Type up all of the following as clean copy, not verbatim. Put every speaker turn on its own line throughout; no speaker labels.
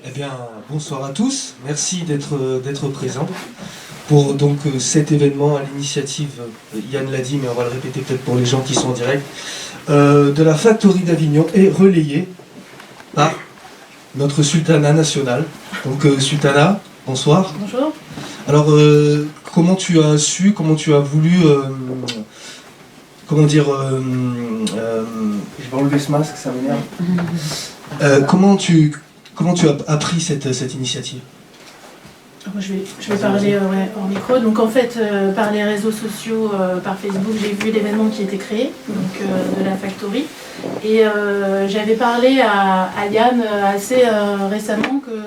Eh bien, bonsoir à tous. Merci d'être présents pour donc cet événement à l'initiative, Yann l'a dit, mais on va le répéter peut-être pour les gens qui sont en direct, de la Factory d'Avignon et relayé par notre sultanat national. Donc sultanat, bonsoir.
Bonjour.
Alors, comment tu as su, comment tu as voulu, comment dire, je vais enlever ce masque, ça m'énerve. Comment tu as appris cette initiative?
Je vais parler en micro. Donc en fait, par les réseaux sociaux, par Facebook, j'ai vu l'événement qui était créé, donc de la Factory. Et j'avais parlé à Yann assez récemment que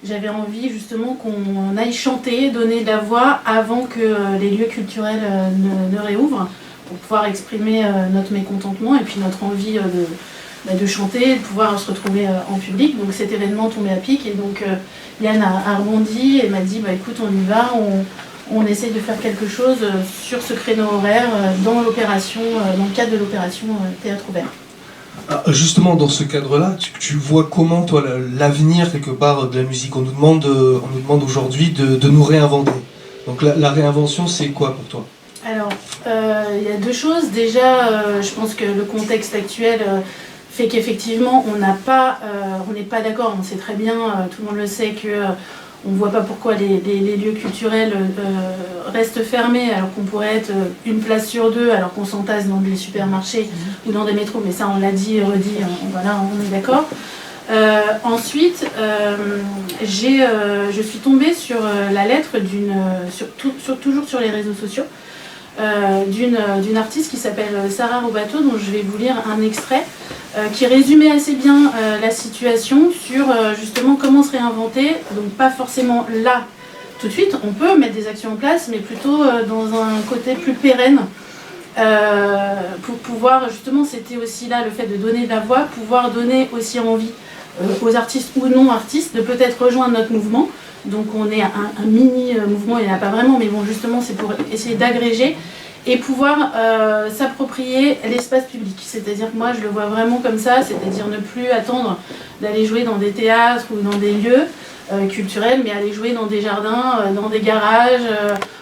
j'avais envie justement qu'on aille chanter, donner de la voix avant que les lieux culturels ne réouvrent, pour pouvoir exprimer notre mécontentement et puis notre envie de chanter, de pouvoir se retrouver en public. Donc cet événement tombait à pic et donc Yann a rebondi et m'a dit écoute, on y va, on essaye de faire quelque chose sur ce créneau horaire dans l'opération, dans le cadre de l'opération Théâtre Ouvert.
Ah, justement, dans ce cadre-là, tu vois comment, toi, l'avenir, quelque part, de la musique? On nous demande aujourd'hui de nous réinventer. Donc la réinvention, c'est quoi pour toi?
Alors, il y a deux choses. Déjà, je pense que le contexte actuel fait qu'effectivement, on n'est pas d'accord. On sait très bien, tout le monde le sait, on ne voit pas pourquoi les lieux culturels restent fermés alors qu'on pourrait être une place sur deux, alors qu'on s'entasse dans des supermarchés ou dans des métros. Mais ça, on l'a dit et redit, voilà, on est d'accord. Ensuite, je suis tombée sur la lettre toujours sur les réseaux sociaux, d'une artiste qui s'appelle Sarah Robato, dont je vais vous lire un extrait qui résumait assez bien la situation sur justement comment se réinventer. Donc pas forcément là tout de suite, on peut mettre des actions en place, mais plutôt dans un côté plus pérenne, pour pouvoir justement, c'était aussi là le fait de donner de la voix, pouvoir donner aussi envie aux artistes ou non artistes de peut-être rejoindre notre mouvement. Donc on est un mini mouvement, il n'y en a pas vraiment, mais bon, justement c'est pour essayer d'agréger et pouvoir s'approprier l'espace public. C'est-à-dire que moi je le vois vraiment comme ça, c'est-à-dire ne plus attendre d'aller jouer dans des théâtres ou dans des lieux culturels, mais aller jouer dans des jardins, dans des garages,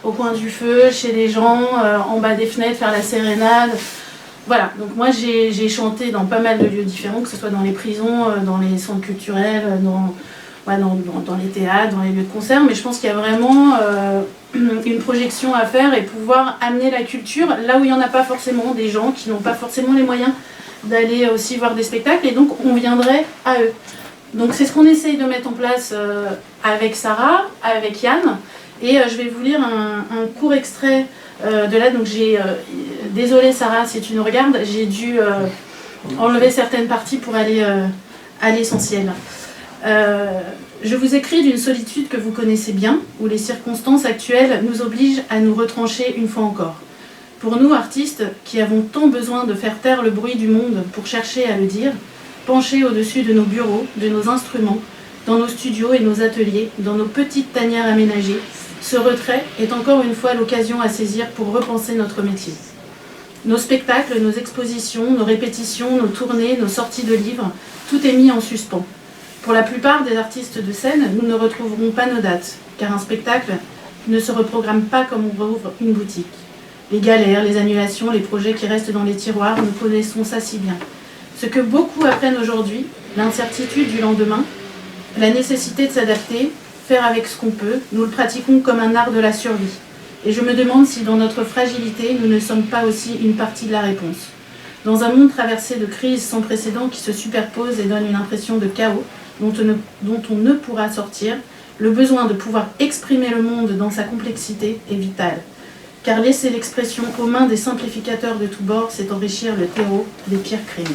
au coin du feu, chez les gens, en bas des fenêtres, faire la sérénade. Voilà, donc moi j'ai chanté dans pas mal de lieux différents, que ce soit dans les prisons, dans les centres culturels, dans les théâtres, dans les lieux de concert, mais je pense qu'il y a vraiment une projection à faire et pouvoir amener la culture là où il n'y en a pas forcément, des gens qui n'ont pas forcément les moyens d'aller aussi voir des spectacles, et donc on viendrait à eux. Donc c'est ce qu'on essaye de mettre en place avec Sarah, avec Yann, et je vais vous lire un court extrait de là. Donc désolée Sarah si tu nous regardes, j'ai dû enlever certaines parties pour aller à l'essentiel. Je vous écris d'une solitude que vous connaissez bien, où les circonstances actuelles nous obligent à nous retrancher une fois encore. Pour nous, artistes, qui avons tant besoin de faire taire le bruit du monde pour chercher à le dire, penchés au-dessus de nos bureaux, de nos instruments, dans nos studios et nos ateliers, dans nos petites tanières aménagées, ce retrait est encore une fois l'occasion à saisir pour repenser notre métier. Nos spectacles, nos expositions, nos répétitions, nos tournées, nos sorties de livres, tout est mis en suspens. Pour la plupart des artistes de scène, nous ne retrouverons pas nos dates, car un spectacle ne se reprogramme pas comme on rouvre une boutique. Les galères, les annulations, les projets qui restent dans les tiroirs, nous connaissons ça si bien. Ce que beaucoup apprennent aujourd'hui, l'incertitude du lendemain, la nécessité de s'adapter, faire avec ce qu'on peut, nous le pratiquons comme un art de la survie. Et je me demande si dans notre fragilité, nous ne sommes pas aussi une partie de la réponse. Dans un monde traversé de crises sans précédent qui se superposent et donnent une impression de chaos, dont on ne pourra sortir, le besoin de pouvoir exprimer le monde dans sa complexité est vital. Car laisser l'expression aux mains des simplificateurs de tous bords, c'est enrichir le terreau des pires crimes.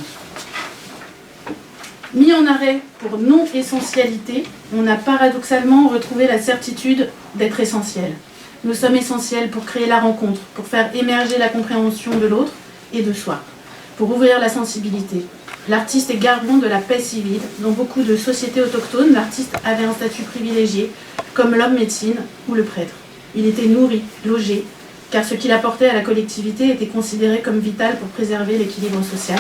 Mis en arrêt pour non-essentialité, on a paradoxalement retrouvé la certitude d'être essentiel. Nous sommes essentiels pour créer la rencontre, pour faire émerger la compréhension de l'autre et de soi, pour ouvrir la sensibilité. L'artiste est garant de la paix civile. Dans beaucoup de sociétés autochtones, l'artiste avait un statut privilégié, comme l'homme médecine ou le prêtre. Il était nourri, logé, car ce qu'il apportait à la collectivité était considéré comme vital pour préserver l'équilibre social.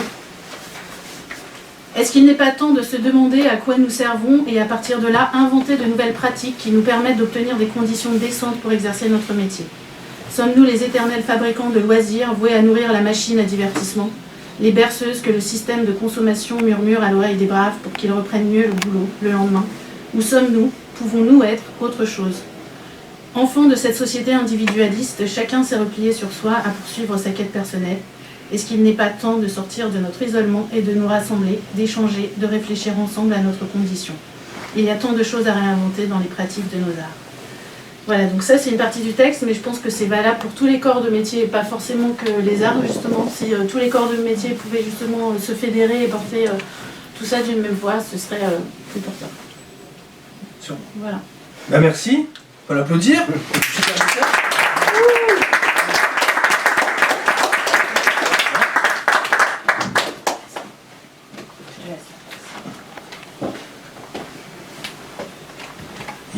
Est-ce qu'il n'est pas temps de se demander à quoi nous servons et à partir de là, inventer de nouvelles pratiques qui nous permettent d'obtenir des conditions décentes pour exercer notre métier? Sommes-nous les éternels fabricants de loisirs voués à nourrir la machine à divertissement, les berceuses que le système de consommation murmure à l'oreille des braves pour qu'ils reprennent mieux le boulot le lendemain? Où sommes-nous? Pouvons-nous être autre chose? Enfants de cette société individualiste, chacun s'est replié sur soi à poursuivre sa quête personnelle. Est-ce qu'il n'est pas temps de sortir de notre isolement et de nous rassembler, d'échanger, de réfléchir ensemble à notre condition? Il y a tant de choses à réinventer dans les pratiques de nos arts. Voilà, donc ça c'est une partie du texte, mais je pense que c'est valable pour tous les corps de métier, et pas forcément que les arts, justement. Si tous les corps de métier pouvaient justement se fédérer et porter tout ça d'une même voix, ce serait plus porteur. Voilà.
Bah merci, on va l'applaudir.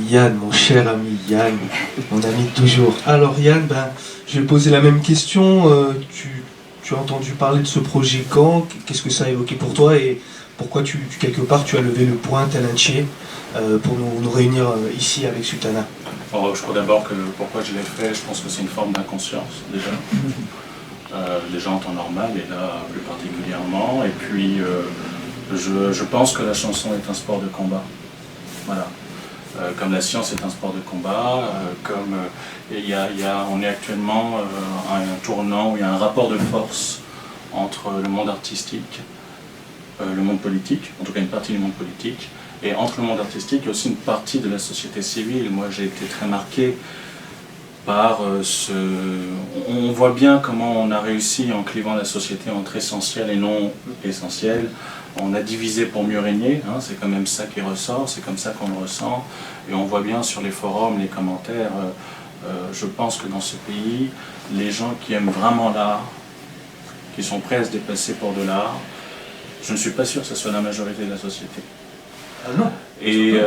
Yann, mon cher ami Yann, mon ami de toujours. Alors Yann, je vais poser la même question. Tu as entendu parler de ce projet quand? Qu'est-ce que ça a évoqué pour toi et pourquoi quelque part tu as levé le point tel un chier pour nous réunir ici avec Sultana?
Alors, je crois d'abord que pourquoi je l'ai fait, je pense que c'est une forme d'inconscience déjà. Déjà en temps normal et là plus particulièrement. Et puis je pense que la chanson est un sport de combat. Voilà. Comme la science est un sport de combat, on est actuellement à un tournant où il y a un rapport de force entre le monde artistique, le monde politique, en tout cas une partie du monde politique, et entre le monde artistique et aussi une partie de la société civile. Moi j'ai été très marqué par on voit bien comment on a réussi en clivant la société entre essentiel et non essentiel. On a divisé pour mieux régner, hein, c'est quand même ça qui ressort, c'est comme ça qu'on le ressent. Et on voit bien sur les forums, les commentaires, je pense que dans ce pays, les gens qui aiment vraiment l'art, qui sont prêts à se déplacer pour de l'art, je ne suis pas sûr que ce soit la majorité de la société.
Ah non.
Et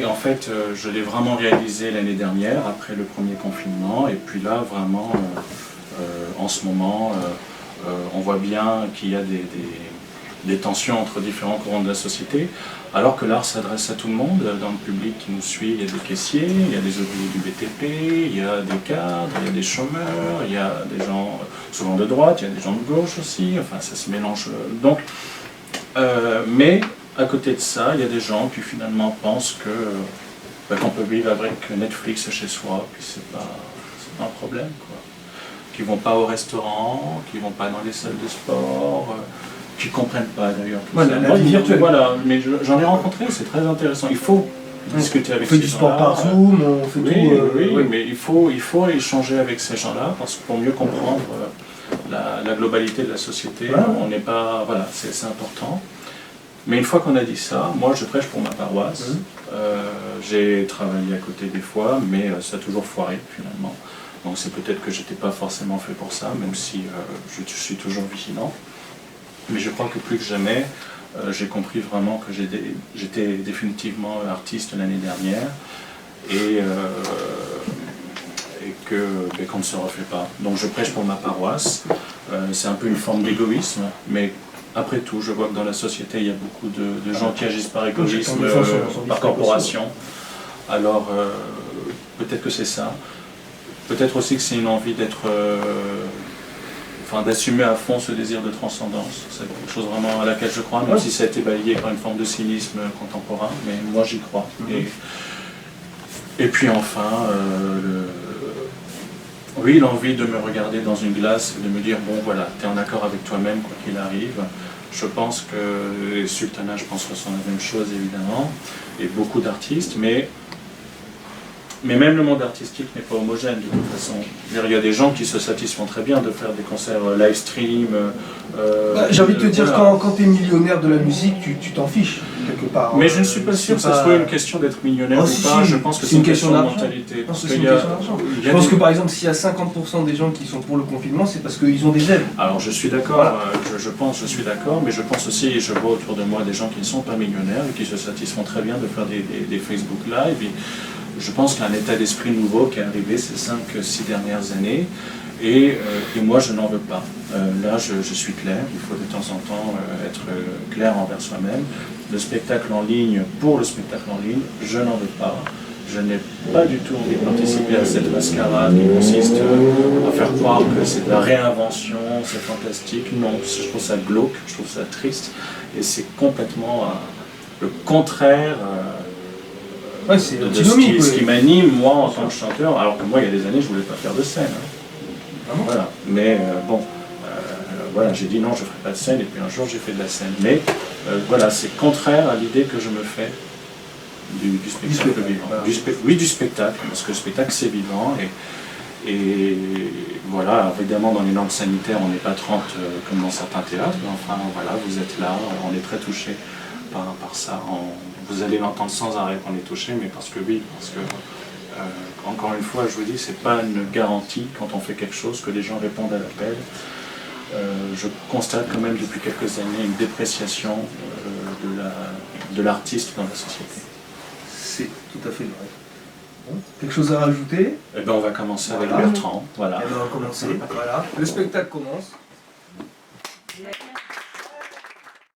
en fait, je l'ai vraiment réalisé l'année dernière, après le premier confinement, et puis là, vraiment, en ce moment, on voit bien qu'il y a des tensions entre différents courants de la société, alors que l'art s'adresse à tout le monde. Dans le public qui nous suit, il y a des caissiers, il y a des ouvriers du BTP, il y a des cadres, il y a des chômeurs, il y a des gens souvent de droite, il y a des gens de gauche aussi, enfin ça se mélange. Donc, mais à côté de ça, il y a des gens qui finalement pensent qu'on peut vivre avec Netflix chez soi, puis c'est pas un problème, quoi. Qui vont pas au restaurant, qui vont pas dans les salles de sport, qui comprennent pas d'ailleurs.
Voilà, la vie virtuelle.
Voilà, mais j'en ai rencontré, c'est très intéressant. Il faut discuter avec ces gens-là.
On fait du sport par Zoom, on fait tout.
Oui, mais il faut échanger avec ces gens-là parce que pour mieux comprendre la globalité de la société, on n'est pas. Voilà, c'est important. Mais une fois qu'on a dit ça, moi je prêche pour ma paroisse. J'ai travaillé à côté des fois, mais ça a toujours foiré finalement. Donc c'est peut-être que j'étais pas forcément fait pour ça, même si je suis toujours vigilant. Mais je crois que plus que jamais, j'ai compris vraiment que j'étais définitivement artiste l'année dernière et qu'on ne se refait pas. Donc je prêche pour ma paroisse. C'est un peu une forme d'égoïsme, mais après tout, je vois que dans la société, il y a beaucoup de gens qui agissent par égoïsme, par corporation. Alors peut-être que c'est ça. Peut-être aussi que c'est une envie d'assumer à fond ce désir de transcendance. C'est quelque chose vraiment à laquelle je crois, même si ça a été balayé par une forme de cynisme contemporain, mais moi j'y crois. Et puis enfin, l'envie de me regarder dans une glace et de me dire, bon voilà, tu es en accord avec toi-même quoi qu'il arrive. Je pense que Sultana, je pense, ressent la même chose évidemment, et beaucoup d'artistes, mais même le monde artistique n'est pas homogène de toute façon. Il y a des gens qui se satisfont très bien de faire des concerts live stream.
J'ai envie de te dire, quand tu es millionnaire de la musique, tu t'en fiches quelque part.
Mais je ne suis pas sûr que ce soit une question d'être millionnaire ou pas. Je pense que c'est une question de mentalité.
Je pense que par exemple, s'il y a 50% des gens qui sont pour le confinement, c'est parce qu'ils ont des aides.
Alors je suis d'accord, voilà. Je suis d'accord, mais je pense aussi, je vois autour de moi des gens qui ne sont pas millionnaires et qui se satisfont très bien de faire des Facebook Live. Je pense qu'il y a un état d'esprit nouveau qui est arrivé ces 5-6 dernières années Et moi, je n'en veux pas. Là, je suis clair, il faut de temps en temps être clair envers soi-même. Le spectacle en ligne, pour le spectacle en ligne, je n'en veux pas. Je n'ai pas du tout envie de participer à cette mascarade qui consiste à faire croire que c'est de la réinvention, c'est fantastique. Non, je trouve ça glauque, je trouve ça triste. Et c'est complètement le contraire
Ouais, c'est
de ce qui m'anime, moi, en tant que chanteur. Alors que moi, il y a des années, je ne voulais pas faire de scène. Hein. Voilà. Mais voilà, j'ai dit non, je ne ferai pas de scène. Et puis un jour, j'ai fait de la scène. Mais voilà, c'est contraire à l'idée que je me fais du spectacle vivant. Oui, du spectacle, parce que le spectacle, c'est vivant. Et voilà, alors, évidemment, dans les normes sanitaires, on n'est pas 30 comme dans certains théâtres. Mais enfin, voilà, vous êtes là, on est très touchés par ça. Vous allez l'entendre sans arrêt qu'on est touché, mais parce que oui, parce que encore une fois, je vous dis, c'est pas une garantie quand on fait quelque chose que les gens répondent à l'appel. Je constate quand même depuis quelques années une dépréciation de l'artiste dans la société.
C'est tout à fait vrai. Bon, quelque chose à rajouter?
Eh ben, on va commencer avec
Voilà.
Bertrand. Voilà.
Eh ben, on va commencer. Voilà. Le spectacle commence.
Yeah.